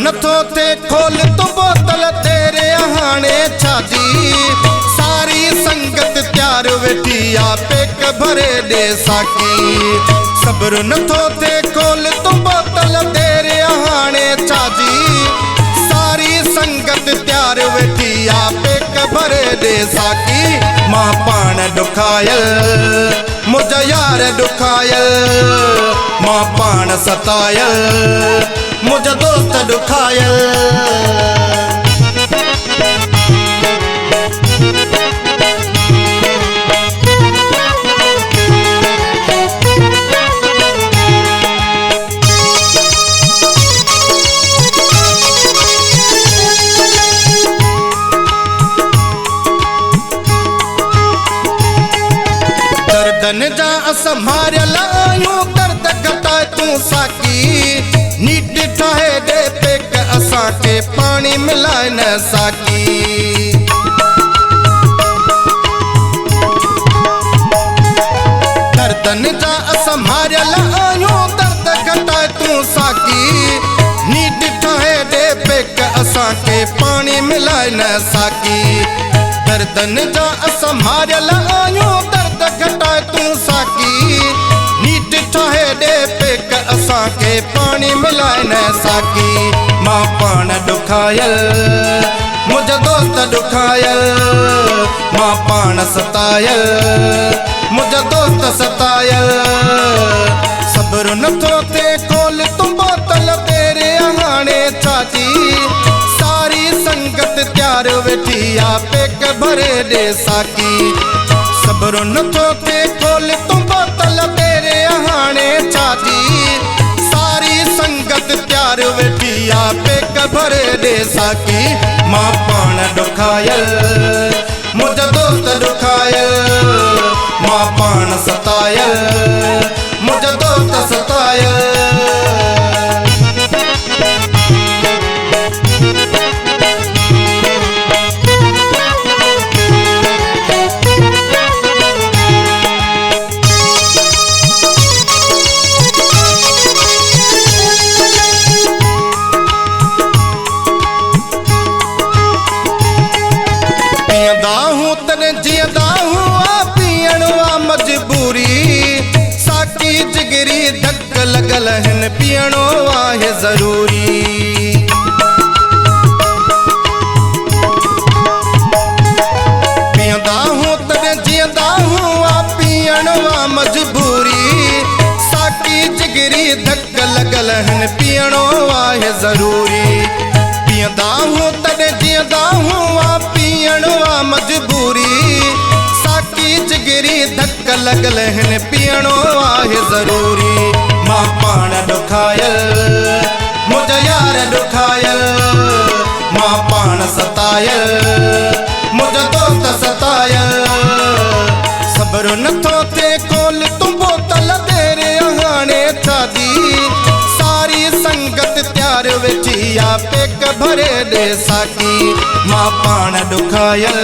नथो थे खोल तू बोतल तेरे हाणे छाजी सारी संगत त्यार वेठी आपे भरे दे साकी सब्र नथो थे खोल तू बोतल तेरे हाणे छाजी सारी संगत त्यार वेठी आपे भरे दे साकी मां पाण दुखायल मुझा यार दुखायल मां पाण सतायल मुझा दोस्त दुखायल दर्दन जा संभारियल आयूं दर्द घटाए तू साकी नीट ठाहे दे पेक असां के पानी मिलाए न साकी दर्दन जा संभारियल आयूं दर्द घटाए तू साकी नीट ठाहे दे पेक असां के पानी मिलाए न साकी दर्दन जा संभारियल आयूं दर्द घटाए तू साकी नीट ठाहे दे पेक असां के पानी मिलाए न साकी मां पाण दुखायल मुझा दोस्त दुखायल मां पाण सतायल मुझा दोस्त सतायल सब्र नथो थे खोल तू बोतल तेरे हाणे छाजी सारी संगत त्यार वेठी आपे भरे दे साकी सब्र नथो थे खोल तू बोतल तेरे हाणे छाजी सारी संगत त्यार वेठी आपे भरे दे साकी मां पाण दुखायल मुझा दोस्त दुखायल मां पाण सतायल मुझा दोस्त सतायल जियदा हूँ आ पियण वा मजबूरी साकी जिगरी धक लगल हिन पियणो आहे जरूरी पियंदा हूँ तने जियदा हूँ आ पियण वा मजबूरी साकी जिगरी धक लगल हिन पियणो आहे जरूरी पियंदा हूँ तने जियदा हूँ आ पियण वा मजबूरी जिगरी धक लगल हिन पियणो आहे जरूरी मां पाण दुखायल मुझा यार दुखायल मां पाण सतायल मुझा दोस्त सतायल सब्र नथो थे खोल तू बोतल तेरे हाणे छाजी सारी संगत त्यार वेठी आपे भरे दे साकी मां पाण दुखायल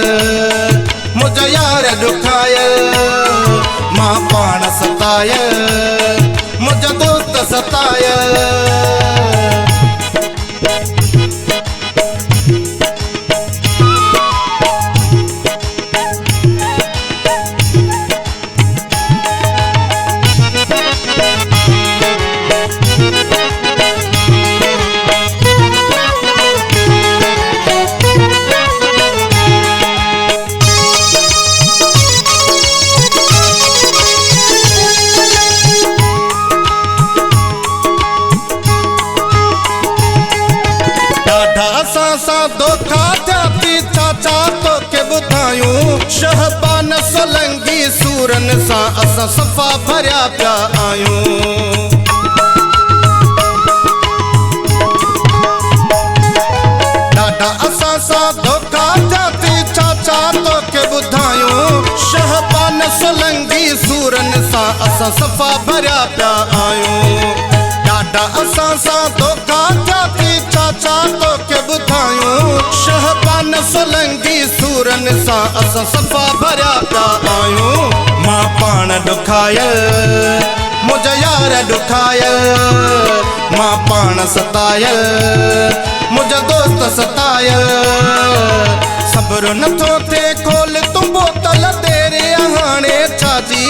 मुझा यार दुखायल मां पाण सतायल मुझा दोस्त सतायल धोखा जाती चाचा तो के बुधायूं शहबान सोलंगी सूरन सा असां सफ़ा भरिया पिया आयूं ॾाढा असां सां धोखा जाती चाचा तो के बुधायूं शहबान सोलंगी सूरन सा असां सफ़ा भरिया पिया आयूं ॾाढा असां सां धोखा जाती चाचा तो के बुधायूं शहबान सोलंगी सूरन सा असां सफ़ा भरिया पिया आयूं मां पाण दुखायल मुझा यार दुखायल मां पाण सतायल मुझा दोस्त सतायल सब्र नथो थे खोल तू बोतल तेरे हाणे छाजी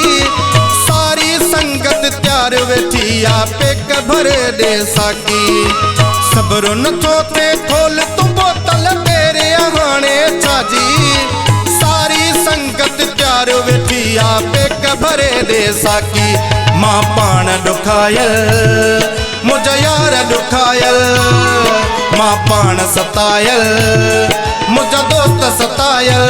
सारी संगत त्यार वेठी आ पेक भर दे साकी सब्र नथो थे खोल तू बोतल तेरे हाणे छाजी सारी संगत त्यार वेठी आ पेक भरे दे साकी मां पाण दुखायल मुझा यार दुखायल मां पाण सतायल मुझा दोस्त सतायल